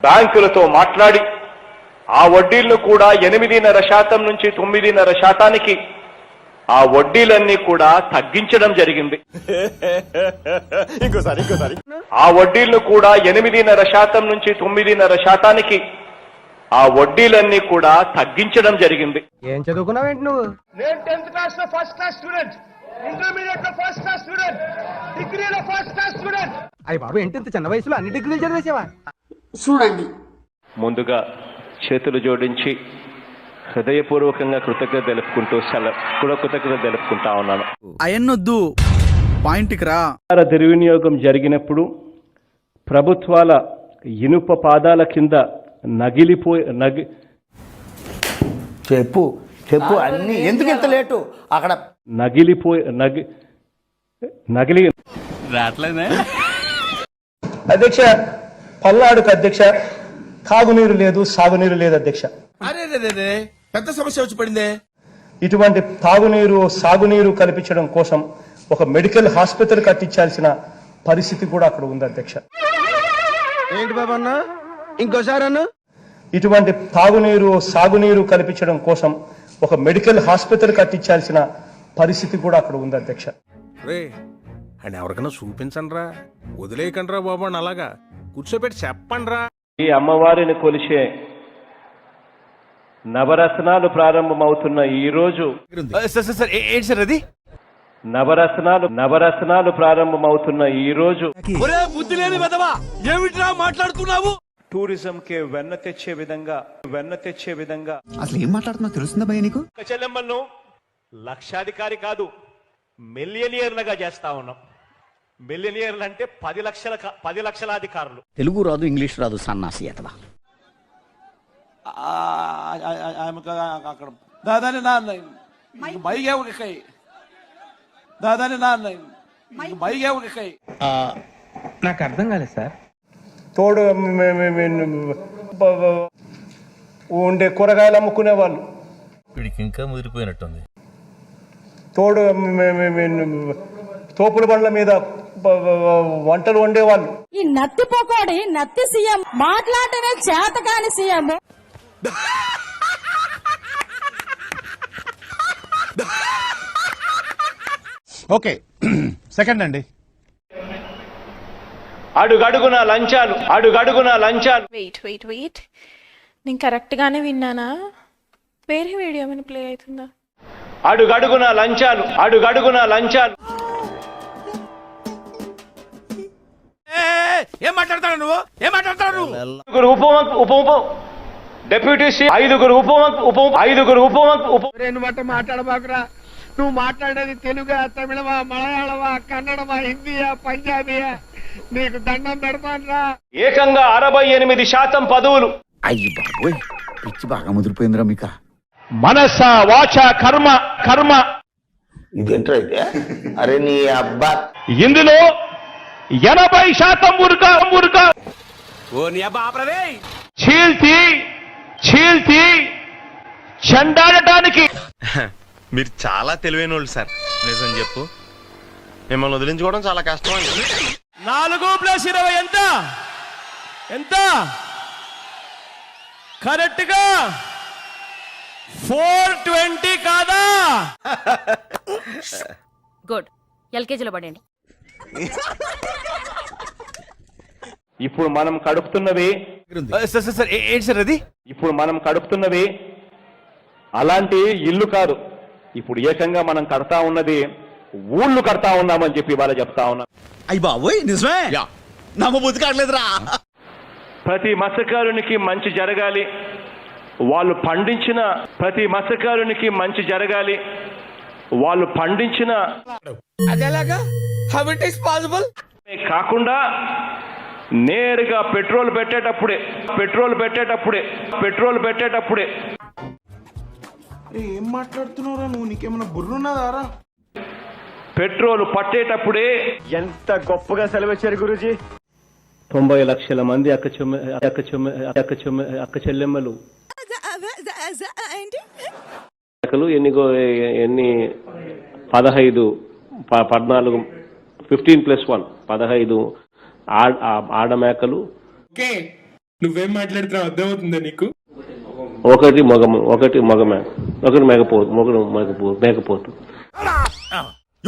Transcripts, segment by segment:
బ్యాంకులతో మాట్లాడి ఆ వడ్డీలను కూడా 8.5% నుంచి 9.5%కి ఆ వడ్డీలన్నీ కూడా తగ్గించడం జరిగింది. ఆ వడ్డీలను కూడా 8.5% నుంచి 9.5%కి ఆ వడ్డీలన్నీ కూడా తగ్గించడం జరిగింది. ఏం చదువుకున్నావేంటి నువ్వు? నేను 10th క్లాస్ లో ఫస్ట్ క్లాస్ స్టూడెంట్, ఇంటర్మీడియట్ లో ఫస్ట్ క్లాస్ స్టూడెంట్, డిగ్రీలో ఫస్ట్ క్లాస్ స్టూడెంట్. అయ్య బాబు, ఏంటి ఇంత చిన్న వయసులో అన్ని డిగ్రీలు చదివేసావా? చూడండి, ముందుగా చేతులు జోడించి హృదయపూర్వకంగా కృతజ్ఞత తెలుపుకుంటా ఉన్నాను. అయన్నొద్దు, పాయింట్కి రా. దుర్వినియోగం జరిగినప్పుడు ప్రభుత్వాల ఇనుప పాదాల కింద చెప్పు చెప్పు అన్ని ఎందుకు ఇంత లేటు? అక్కడ రావట్లేదే అధ్యక్ష, పల్నాడుకు అధ్యక్ష తాగునీరు లేదు, సాగునీరు లేదు అధ్యక్ష. అరే పెద్ద సమస్య వచ్చి పడిందే. ఇటువంటి తాగునీరు సాగునీరు కల్పించడం కోసం ఒక మెడికల్ హాస్పిటల్ కట్టించాల్సిన పరిస్థితి కూడా అక్కడ ఉంది అధ్యక్ష. ఏంటి బాబు అన్న, ఇంకోసారి అన్న? ఇటువంటి తాగునీరు సాగునీరు కల్పించడం కోసం ఒక మెడికల్ హాస్పిటల్ కట్టించాల్సిన పరిస్థితి కూడా అక్కడ ఉంది అధ్యక్ష. అని ఎవరికైనా చూపించండి రా, వదిలేయకండి రా బాబు అని అలాగా కూర్చోబెట్టి చెప్పండి రా. ఈ అమ్మవారిని కొలిచే నవరత్నాలు ప్రారంభమవుతున్న ఈ రోజు ఏంటి సార్ అది? నవరత్నాలు ప్రారంభమవుతున్న ఈ రోజు బుద్ధి లేని వెదవా, ఏమిట్రా మాట్లాడుతున్నావు? టూరిజం కే వెన్న తెచ్చే విధంగా అసలు ఏం మాట్లాడుతున్నావు తెలుస్తుందా భయ్య నీకు? చెల్లెమ్మలను లక్షాధికారి కాదు, మిలియనియర్లుగా చేస్తా ఉన్నాం. మిలియనియర్లు అంటే 10 లక్షలాధికారులు. తెలుగు రాదు, ఇంగ్లీష్ రాదు, సన్నాసి అతవా. అక్కడ దాదాని నాన్న బైగే ఉడికాయి, దాదాని నాన్న బైగే ఉడికాయి. నాకు అర్థం కాలేదు సార్. తోడు ఉండే కూరగాయలు అమ్ముకునే వాళ్ళు, వీడికి ఇంకా ముదిరిపోయినట్టుంది. తోడు తోపుల బండ్ల మీద వంటలు వండేవాళ్ళు. ఈ నత్తి పొకోడి నత్తి సీఎం మాట్లాడటమే చేత కాని సీఎం. ఓకే, సెకండ్ అండి. అడుగడుగున లంచాలు. వెయిట్ నేను కరెక్ట్ గానే విన్నానా? వేరే వీడియో ఏమైనా ప్లే అవుతుందా? అడుగడుగున లంచాలు. ఏం మాట్లాడతాడు నువ్వు? డిప్యూటీ సీఎం 5 ఉప మాట మాట్లాడబాకురా. నువ్వు మాట్లాడేది తెలుగా, తమిళమా, మలయాళమా, కన్నడమా, హిందీయా, పంజాబీయా? నీకు దండం పెడతానురా. ఏకంగా 68% పదవులు. అయ్యి బాబోయ్, పిచ్చి బాగా ముదిరిపోయిందిరా మీక. మనస వాచ కర్మ ఇదేంట్రా అయితే? అరే నీ అబ్బా, ఇందులో 80% మురుక ఓ నీ అబ్బా ఆపరదే. చీల్చి చెండాడటానికి. మీరు చాలా తెలివైన వాళ్ళు సార్, నిజం చెప్పు. మిమ్మల్ని వదిలించుకోవడం చాలా కష్టం అండి. 4+20 ఎంత? కరెక్ట్ గా 420 కాదా? గుడ్, ఎల్కేజీలో పడండి. ఇప్పుడు మనం కడుపుతున్నవి ఏంటి సార్ అది? ఇప్పుడు మనం కడుపుతున్నవి అలాంటి ఇల్లు కాదు. ఇప్పుడు ఏకంగా మనం కడతా ఉన్నది ఊళ్ళు కడతా ఉన్నామని చెప్పి వాళ్ళ చెప్తా ఉన్నా. అయ్యి బాబోయ్, నిజమే? నమ్మ బుద్ధి కావట్లేదురా. ప్రతి మత్స్యకారునికి మంచి జరగాలి, వాళ్ళు పండించిన అదేలాగా? How it is possible? కాకుండా నేరుగా పెట్రోల్ పెట్టేటప్పుడే ఏం మాట్లాడుతున్నావురా నువ్వు? నీకేమన్నా బుర్రున్నదారా? పెట్రోల్ పట్టేటప్పుడే ఎంత గొప్పగా సెలవిచ్చారు గురూజీ. 90 లక్షల మంది అక్క చెల్లెమ్మలు ఎన్ని 15 14 15+1 15 ఆడ మేకలు నువ్వేం మాట్లాడుతున్నావు అర్థమవుతుందా నీకు? ఒకటి మగము, ఒకటి మగమే, ఒకటి మేకపోతు, ఒకటి మేకపోతు.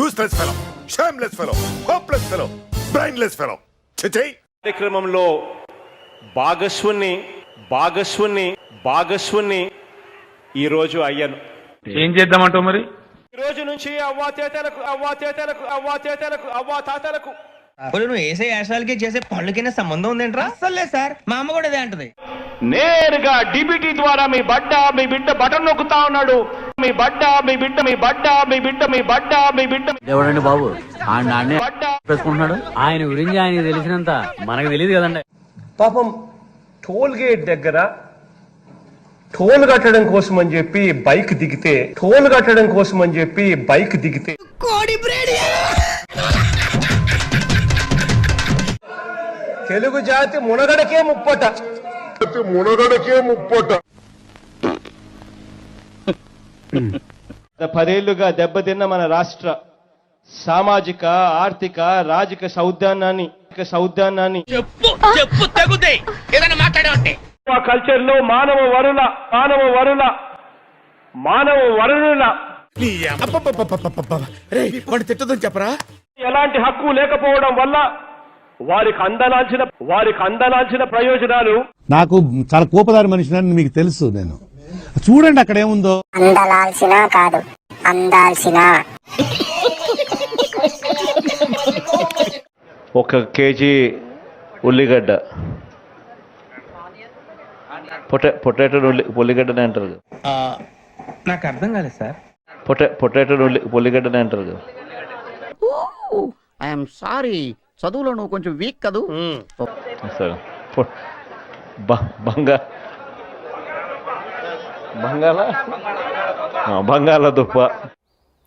Useless fellow, shameless fellow, hopeless fellow, brainless fellow. కార్యక్రమంలో భాగస్వాన్ని ఈరోజు అయ్యాను. ఏం చేద్దామంటావు మరి? ఈ రోజు నుంచి అవ్వాతాతలకు నువ్వు వేసే యాశాలకి చేసే పళ్ళకైనా సంబంధం ఉందేంట్రా? అసలే సార్, మా అమ్మ కూడా అదే అంటది. నేరుగా డిబిటీ ద్వారా మీ బిడ్డ బటన్ నొక్కుతా ఉన్నాడు. మీ బిడ్డ ఎవడండి బాబు ఆయన గురించి ఆయన తెలిసినంత మనకు తెలియదు కదండి. పాపం టోల్ గేట్ దగ్గర టోల్ కట్టడం కోసం అని చెప్పి బైక్ దిగితే తెలుగు జాతి మునగడకే ముప్పట. 10 ఏళ్లుగా దెబ్బతిన్న మన రాష్ట్ర సామాజిక, ఆర్థిక, రాజకీయ సౌద్యానాన్ని కల్చర్ లో మానవ వరుల తిట్టదని చెప్పరా? ఎలాంటి హక్కు లేకపోవడం వల్ల వారికి అందనాల్సిన ప్రయోజనాలు. నాకు చాలా కోపదారి మనిషిని మీకు తెలుసు. నేను చూడండి అక్కడ ఏముందో. అందాల్సిన 1 కేజీ ఉల్లిగడ్డ, పొటాటో ఉల్లిగడ్డనే అంటారు. నాకు అర్థం కాలేదు సార్. పొటాటో ఉల్లిగడ్డనే అంటారు. ఐఎమ్ సారీ, చదువులో నువ్వు కొంచెం వీక్ కదూ. బంగాళదుంప.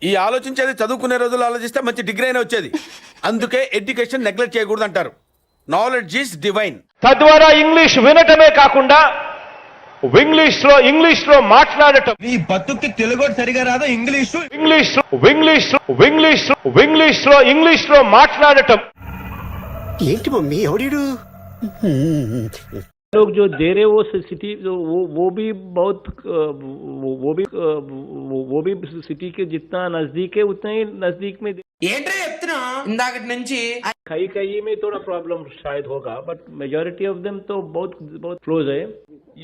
ఈ ఆలోచించేది చదువుకునే రోజులు ఆలోచిస్తే మంచి డిగ్రీ అయినా వచ్చేది. అందుకే ఎడ్యుకేషన్ నెగ్లెక్ట్ చేయకూడదు అంటారు. Knowledge is divine. తద్వారా ఇంగ్లీష్ వినటమే కాకుండా ఇంగ్లీష్ లో మాట్లాడటం. నీ బతుక్కి తెలుగు సరిగా రాదు, ఇంగ్లీష్ లో మాట్లాడటం. ఏంటి మమ్మీ ఎవడీడు? लोग जो दे रहे वो सिटी वो भी सिटी के जितना नजदीक है उतना ही नजदीक में ఏంటో చెప్తున్నా ఇందాకటి నుంచి. कहीं में थोड़ा प्रॉब्लम शायद होगा, बट मेजॉरिटी ऑफ देम तो बहुत क्लोज है.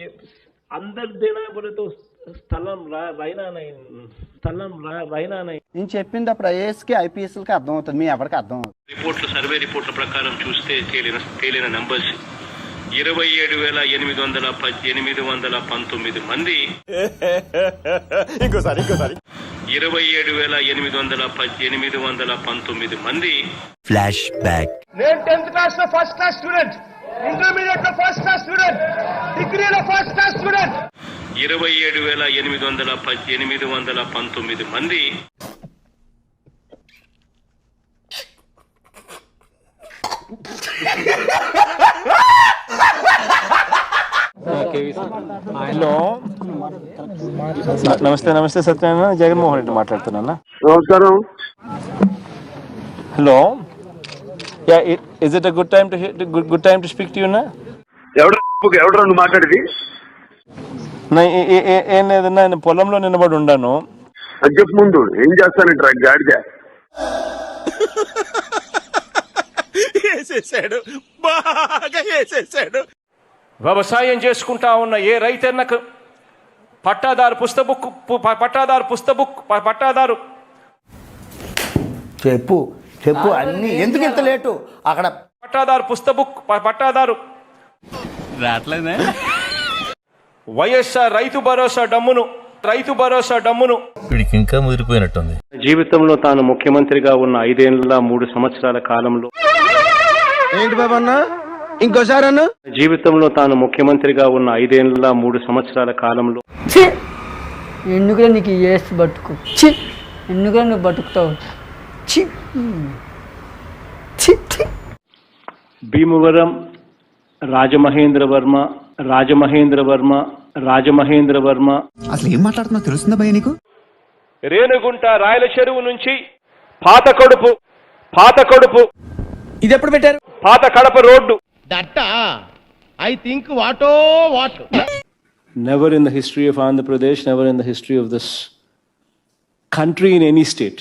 ये अंदर देना है बोले तो స్థలం రైనా నేను చెప్పింది అప్పుడు ఐఏఎస్ కి ఐపీఎస్ కి అర్థం అవుతుంది, మీ ఎవరికి అర్థం అవుతుంది. సర్వే రిపోర్ట్ల ప్రకారం చూస్తే తేలిన నంబర్స్ 27,819 మంది. ఇంకోసారి 27,819 మంది. Flash back. నేను 10th క్లాస్ లో ఫస్ట్ క్లాస్ స్టూడెంట్, ఇంటర్మీడియట్ లో ఫస్ట్ క్లాస్ స్టూడెంట్, డిగ్రీలో ఫస్ట్ క్లాస్ స్టూడెంట్. 27,819 మంది. హలో, నమస్తే సత్యనారాయణ, జగన్మోహన్ రెడ్డి మాట్లాడుతున్నా. నమస్కారం. Hello, is it good time to speak to you? ఎవరు మాట్లాడేది? ఏం లేదన్నా, నేను పొలంలో నిలబడి ఉండాను. చెప్పు ముందు ఏం చేస్తానంటారా గాడిద? వ్యవసాయం చేసుకుంటా ఉన్న ఏ రైతన్నకు పట్టాదారు చెప్పు అన్ని ఎందుకు ఇంత లేటు? అక్కడ పట్టాదారు రావట్లేదే. వైఎస్ఆర్ రైతు భరోసా డమ్మును వీడికి ఇంకా ముదిరిపోయినట్టుంది. జీవితంలో తాను ముఖ్యమంత్రిగా ఉన్న 5 ఏళ్ల 3 సంవత్సరాల కాలంలో. ఏంటి బాబన్న ఇంకోసారి అన్న? జీవితంలో తాను ముఖ్యమంత్రిగా ఉన్న 5 ఏళ్ల 3 సంవత్సరాల కాలంలో. ఎందుకురా నీకు ఏసు బతుకు? ఎందుకురా నువ్వు బతుకుతావు? భీమవరం, రాజమహేంద్ర వర్మ. అసలు ఏం మాట్లాడుతున్నా తెలుస్తుందా భయ్య నీకు? రేణుగుంట రాయల చెరువు నుంచి పాత కడుపు ఇది ఎప్పుడు పెట్టారు? పాత కడప రోడ్డు ఐ థింక్ వాటో what. Never in the history of Andhra Pradesh, never in the history of this country in any state.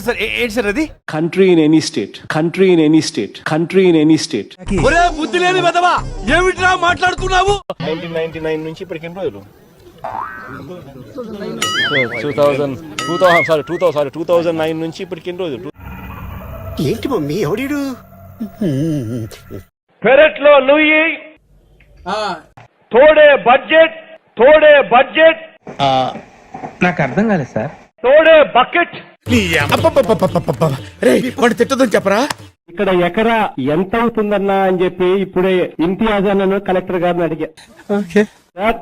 Sir ఏంటి సార్ అది Country in any state. Country in any state. Country in any state. బుద్ధి లేని వెదవా ఏమిట్రా మాట్లాడుతున్నావు 1999 నుంచి ఇప్పటికి ఎన్ని రోజులు? 2009 నుంచి ఇప్పటికి ఎన్ని రోజులు? ఏంటి మమ్మీ ఎవడీడు పెరట్లో నుయ్యి తోడే బడ్జెట్ నాకు అర్థం కాలేదు సార్. తోడే బకెట్. రే వాడు తిట్టదని చెప్పరా ఇక్కడ ఎకరా ఎంత అవుతుందన్నా అని చెప్పి ఇప్పుడే ఇంతియాజ్ అన్న కలెక్టర్ గారిని అడిగా. సార్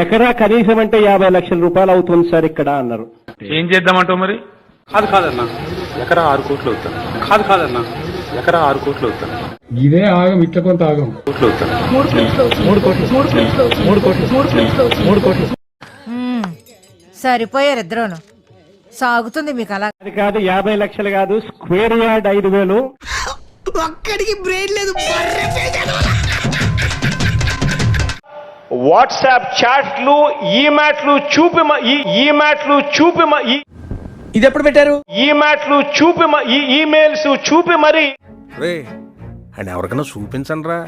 ఎకరా కనీసం అంటే 50 లక్షల రూపాయలు అవుతుంది సార్ ఇక్కడ అన్నారు. ఏం చేద్దామంటావు మరి? కాదన్నా ఎకరా 6 కోట్లు అవుతాను. కాదన్నా ఎకరా 6 కోట్లు అవుతాను. ఇదే ఆగం ఇట్లా కొంత ఆగం అవుతాను. 3 కోట్లు. సరిపోయారు ఇద్దరును. సాగుతుంది మీకు అలా. అది కాదు 50 లక్షలు కాదు, స్క్వేర్ యార్డ్ 5,000. ఒక్కడికి బ్రెయిన్ లేదు వాట్సాప్ చాట్లు ఈమాట్లు చూపి ఇది ఎప్పుడు పెట్టారు ఈమెయిల్స్ చూపి మరి రే అని ఎవరికైనా చూపించండి రా,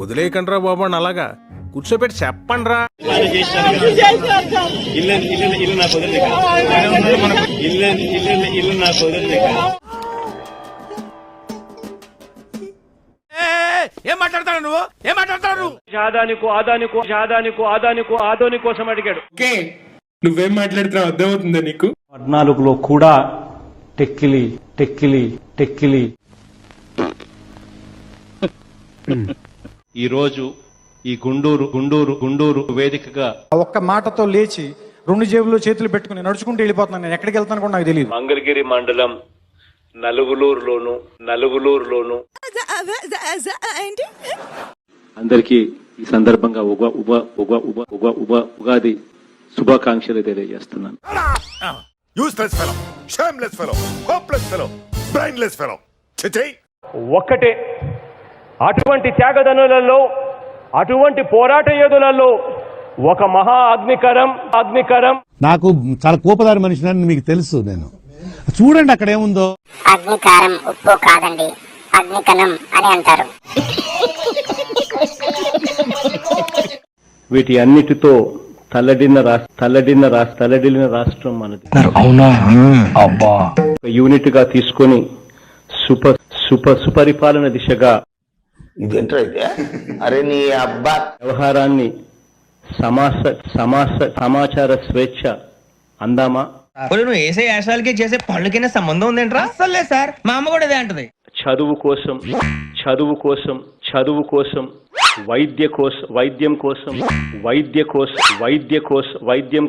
వదిలేయకండి రా బాబు అని అలాగా కూర్చోబెట్టి చెప్పండి రా. ఏం మాట్లాడతాడు నువ్వు ఆదోని కోసం అడిగాడు. నువ్వేం మాట్లాడుతున్నావు అర్థమవుతుందా నీకు? 14లో కూడా టెక్కిలి ఈ రోజు ఈ గుండూరు వేదికగా ఒక్క మాటతో లేచి 2 జేబుల్లో చేతులు పెట్టుకుని నడుచుకుంటూ వెళ్ళిపోతున్నాను. నేను ఎక్కడికి వెళ్తాను కూడా నాకు తెలియదు. మంగళగిరి మండలం నలుగులూరులోను అందరికీ ఈ సందర్భంగా ఉగాది శుభాకాంక్షలు తెలియజేస్తున్నాను. ఒక్కటే, అటువంటి త్యాగదనులలో, అటువంటి పోరాట యోధులలో ఒక మహా అగ్నికరం నాకు చాలా కోపదారి మనిషిని మీకు తెలుసు. నేను చూడండి అక్కడ ఏముందో. అగ్నికారం ఉప్పు కాదండి, అగ్నికణం అని అంటారు. వీటి అన్నిటితో తల్లడిల్లిన రాష్ట్రం మనది. అవునా? ఒక యూనిట్ గా తీసుకొని సుపరిపాలన దిశగా ఇదేంటో అయితే అరే నీ అబ్బా వ్యవహారాన్ని సమాచార స్వేచ్ఛ అందామా? నువ్వు వేసే యాశాలకి చేసే పళ్ళకైనా సంబంధం ఉందేంట్రా? అసలే సార్ మా అమ్మ కూడా అదే అంటది. చదువు కోసం వైద్యం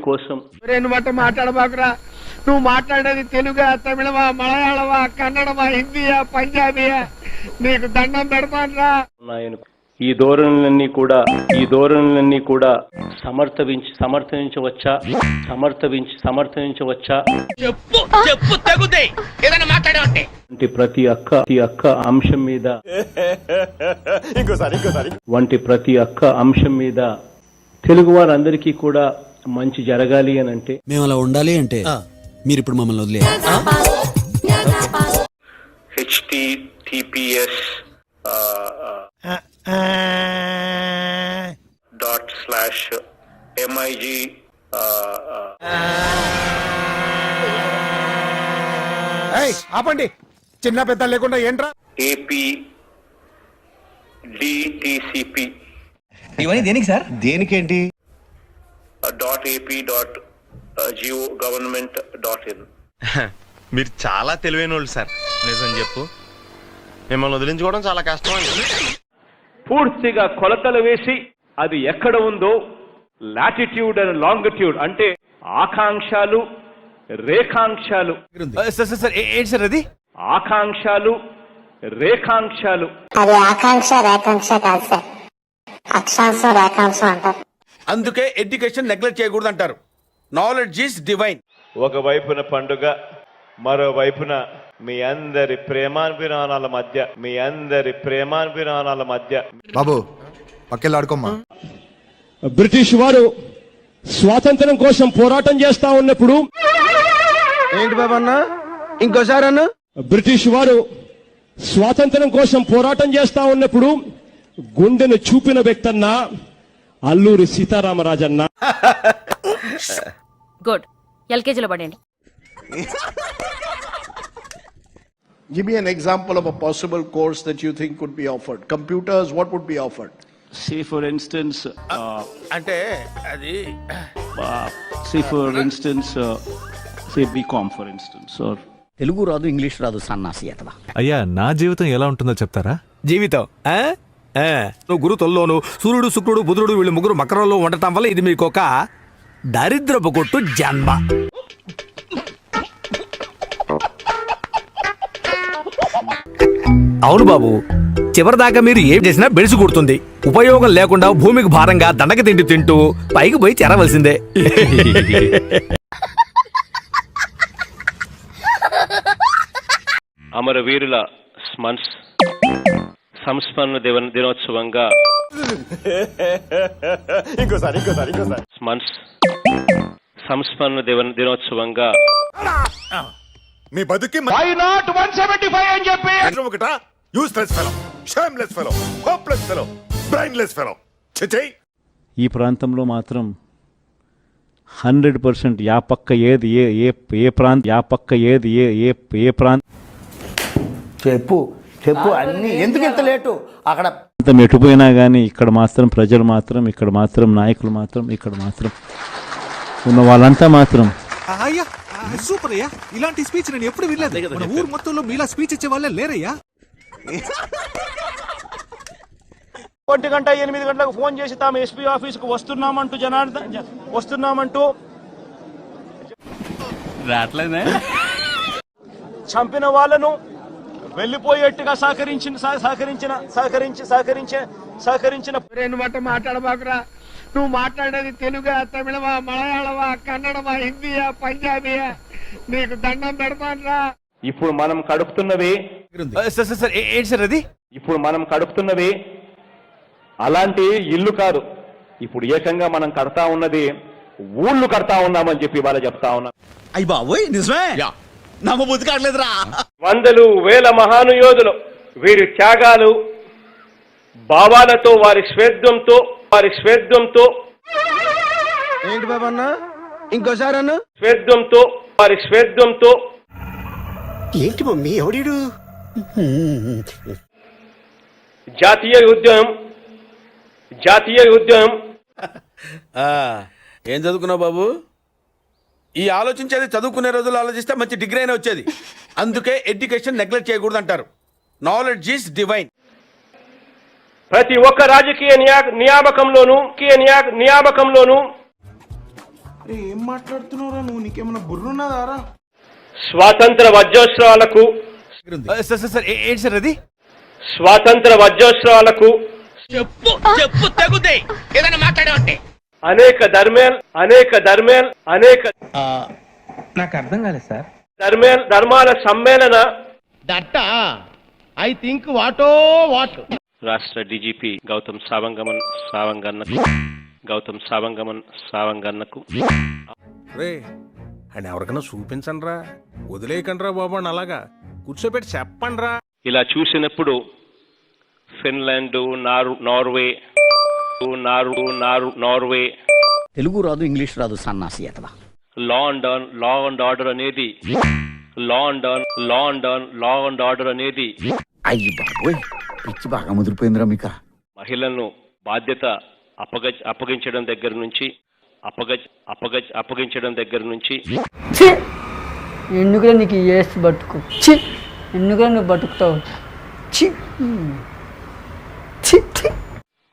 కోసం రెండు మాట మాట్లాడబాకురా. నువ్వు మాట్లాడేది తెలుగా, తమిళమా, మలయాళమా, కన్నడమా, హిందీయా, పంజాబీయా? నీకు దండం పెడతానురా. ఈ ధోరణులన్నీ కూడా సమర్థించవచ్చా? వంటి ప్రతి అక్క అంశం మీద తెలుగు వారందరికీ కూడా మంచి జరగాలి అని అంటే, మేము అలా ఉండాలి అంటే మీరు ఇప్పుడు మమ్మల్ని వదిలే https://mig ఆపండి, చిన్న పెద్ద లేకుండా ఏంట్రా apdtcp ఇవన్నీ దేనికి సార్? దేనికేంటి? .ap.gov.in. మీరు చాలా తెలివైన వాళ్ళు సార్. నిజం చెప్పు, మిమ్మల్ని వదిలించుకోవడం చాలా కష్టం అండి. పూర్తిగా కొలతలు వేసి అది ఎక్కడ ఉందో లాటిట్యూడ్ అండ్ లాంగిట్యూడ్ అంటే ఆకాంక్షలు రేఖాంశాలు ఏంటి సార్ అది ఆకాంక్షలు రేఖాంశాలు అది ఆకాంక్ష రేకాంక్ష కాదు సార్, అక్షాంశం రేఖాంశం అంటారు. అందుకే ఎడ్యుకేషన్ నెగ్లెక్ట్ చేయకూడదు అంటారు. Knowledge is divine. ఒకవైపున పండుగ, మరోవైపున మీ అందరి ప్రేమాభిమానాల మధ్య బాబు పక్కెళ్ళాడుకోమ్మా. బ్రిటిష్ వారు స్వాతంత్రం కోసం పోరాటం చేస్తా ఉన్నప్పుడు ఏంటి బాబు అన్న ఇంకోసారి అన్న బ్రిటిష్ వారు స్వాతంత్రం కోసం పోరాటం చేస్తా ఉన్నప్పుడు గుండెను చూపిన వ్యక్తన్న అల్లూరి సీతారామరాజన్న. గుడ్ ఎల్కేజీలో పడండి. Give me an example of a possible course that you think could be offered. Computers, what would be offered? Say for instance, అంటే అది say BCom for instance, or Telugu రాదు ఇంగ్లీష్ రాదు సన్నాసి అతవా. అయ్యా నా జీవితం ఎలా ఉంటుందో చెప్తారా? జీవితం నువ్వు గురు తొల్లోను సూర్యుడు శుక్రుడు బుధుడు వీళ్ళు ముగ్గురు మకరంలో ఉండటం వల్ల ఇది మీకు ఒక దరిద్రపు కొట్టు జన్మ. అవును బాబు, చివరిదాకా మీరు ఏం చేసినా బెడిసి కొడుతుంది. ఉపయోగం లేకుండా భూమికి భారంగా దండక తింటూ పైకి పోయి చేరవలసిందే. అమరవీరుల సంస్మరణ దినోత్సవంగా సంస్మరణ దినోత్సవంగా మీ బతుకి Why not 175 అని చెప్పి ఒకటా useless fellow, shameless fellow, hopeless fellow, brainless fellow. చిచై ఈ ప్రాంతంలో మాత్రం 100% యా పక్క ఏది ఏ ప్రాంతం యా పక్క ఏది ఏ ప్రాంతం చెప్పు చెప్పు అన్ని ఎందుకు ఇంత లేటు అక్కడ ఎటుపోయినా కానీ ఇక్కడ మాత్రం ప్రజలు మాత్రం ఇక్కడ మాత్రం నాయకులు మాత్రం ఇక్కడ మాత్రం ఉన్న వాళ్ళంతా మాత్రం అయ్యా సూపర్ అయ్యా, ఇలాంటి స్పీచ్ నేను ఎప్పుడు వినలేదు. మన ఊరు మొత్తంలో మీలా స్పీచ్ ఇచ్చే వాళ్ళే లేరయ్యా. 1:08 ఫోన్ చేసి తాము ఎస్పీ ఆఫీస్ కు వస్తున్నామంటూ రాట్లేదే చంపిన వాళ్ళను వెళ్ళిపోయేట్టుగా సహకరించిన రెండు మాట మాట్లాడబాకురా. నువ్వు మాట్లాడేది తెలుగా, తమిళమా, మలయాళమా, కన్నడమా, హిందీయా, పంజాబీయా? నీకు దండం పెడతానురా. ఇప్పుడు మనం కడుపుతున్నవి ఏంటి సార్ అది? ఇప్పుడు మనం కడుపుతున్నవి అలాంటి ఇల్లు కాదు. ఇప్పుడు ఏకంగా మనం కడతా ఉన్నది ఊళ్ళు కడతా ఉన్నామని చెప్పి ఇవాళ చెప్తా ఉన్నాం. అయ్యి బాబోయ్ నిజమే, నమ్మబుద్ధి కావట్లేదురా. వందలు వేల మహానుయోధులు వీరి త్యాగాలు భావాలతో వారి స్వేద్యంతో ఏంటి బాబు అన్న ఇంకోసారి అన్న స్వేద్యంతో ఏంటి మమ్మీ ఎవడీడు? జాతీయ ఉద్యమం ఏం చదువుకున్నావు బాబు? ఈ ఆలోచించేది చదువుకునే రోజులు ఆలోచిస్తే మంచి డిగ్రీ అయినా వచ్చేది. అందుకే ఎడ్యుకేషన్ నెగ్లెక్ట్ చేయకూడదు అంటారు. Knowledge is divine. ప్రతి ఒక్క రాజకీయ నియామకంలోనూ ఏం మాట్లాడుతున్నావురా నువ్వు? నీకేమన్నా బుర్రున్నదారా? స్వాతంత్ర వజ్రోత్సవాలకు ఏంటి సార్ అది? చెప్పు తగుతాయి ఏదైనా మాట్లాడే అనేక నాకు అర్థం కాలేదు sir. Dharmala సమ్మేళన that I think వాటో వాట్. రాష్ట్ర డీజీపీ గౌతమ్ సావంగన్నకు రే అని ఎవరికైనా చూపించండి రా, వదిలేయకండి రా బాబు అని అలాగా కూర్చోబెట్టి చెప్పండి రా. ఇలా చూసినప్పుడు ఫిన్లాండ్, నార్వే తెలుగు రాదు ఇంగ్లీష్ రాదు సన్నాసి అతవా. లా అండ్ ఆర్డర్ అనేది అయ్యి బాబోయ్ పిచ్చి బాగా ముదిరిపోయిందిరా మీకు. మహిళలను బాధ్యత అప్పగించడం దగ్గర నుంచి ఎందుకురా నీకు ఏసి బతుకు, ఎందుకురా నువ్వు బతుకుతావు?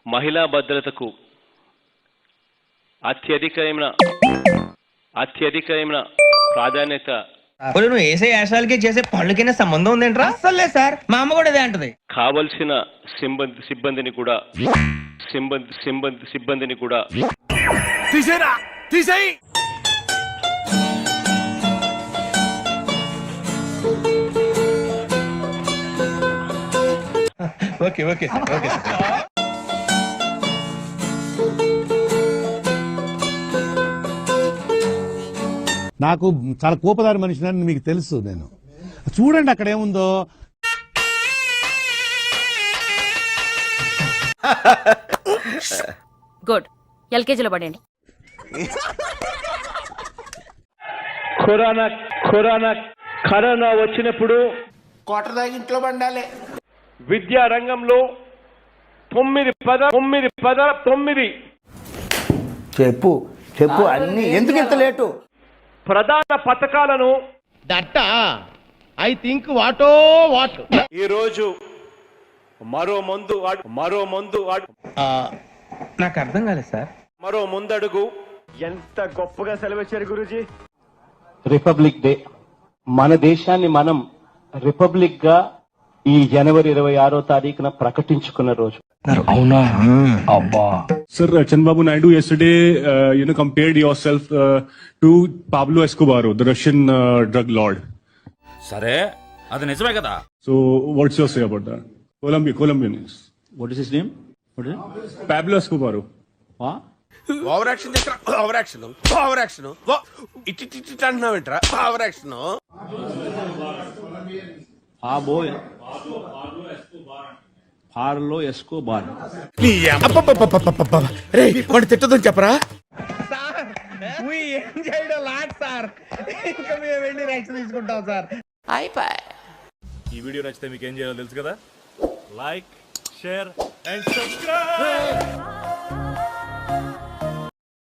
మహిళా భద్రతకు అత్యధికమైన ప్రాధాన్యత. నువ్వు వేసే యాశాలకి చేసే పళ్ళకైనా సంబంధం ఉందేంట్రా? అసలే సార్, మా అమ్మ కూడా అదే అంటది. కావలసిన సిబ్బందిని కూడా తీసేయి. ఓకే నాకు చాలా కోపదారి మనిషిని మీకు తెలుసు. నేను చూడండి అక్కడ ఏముందో. గుడ్, ఎల్కేజీలో పడండి. కరోనా వచ్చినప్పుడు క్వార్టర్ దాకా ఇంట్లో పండాలి. విద్యా రంగంలో 9 చెప్పు చెప్పు అన్ని ఎందుకు ఇంత లేటు? ప్రధాన పథకాలను దట్ ఐ థింక్ వాటో వాట్. ఈ రోజు మరో నాకు అర్థం కాలేదు సార్. మరో ముందడుగు. ఎంత గొప్పగా సెలవిచ్చారు గురూజీ. రిపబ్లిక్ డే, మన దేశాన్ని మనం రిపబ్లిక్ గా ఈ జనవరి 26వ తారీఖున ప్రకటించుకున్న రోజు. అవునా? అబ్బా. Sir, Chandrababu Naidu yesterday, compared yourself to Pablo Escobar, the Russian drug lord. సరే అది నిజమే కదా. So, what's your say about that? Colombian is. What is his name? Pablo Escobar. Over action చేస్తా. ఓవర్ యాక్షన్ ఇట్ అంటున్నావేంట్రా? Over action. Pablo Escobar. వాడు తిట్టదని చెప్పరా? ఏం చేయడం లాట్ సార్. ఇంకా మేము వెళ్ళి రైట్స్ తీసుకుంటాం సార్. ఈ వీడియో నచ్చితే మీకు ఏం చేయాలో తెలుసు కదా. Like, share and subscribe.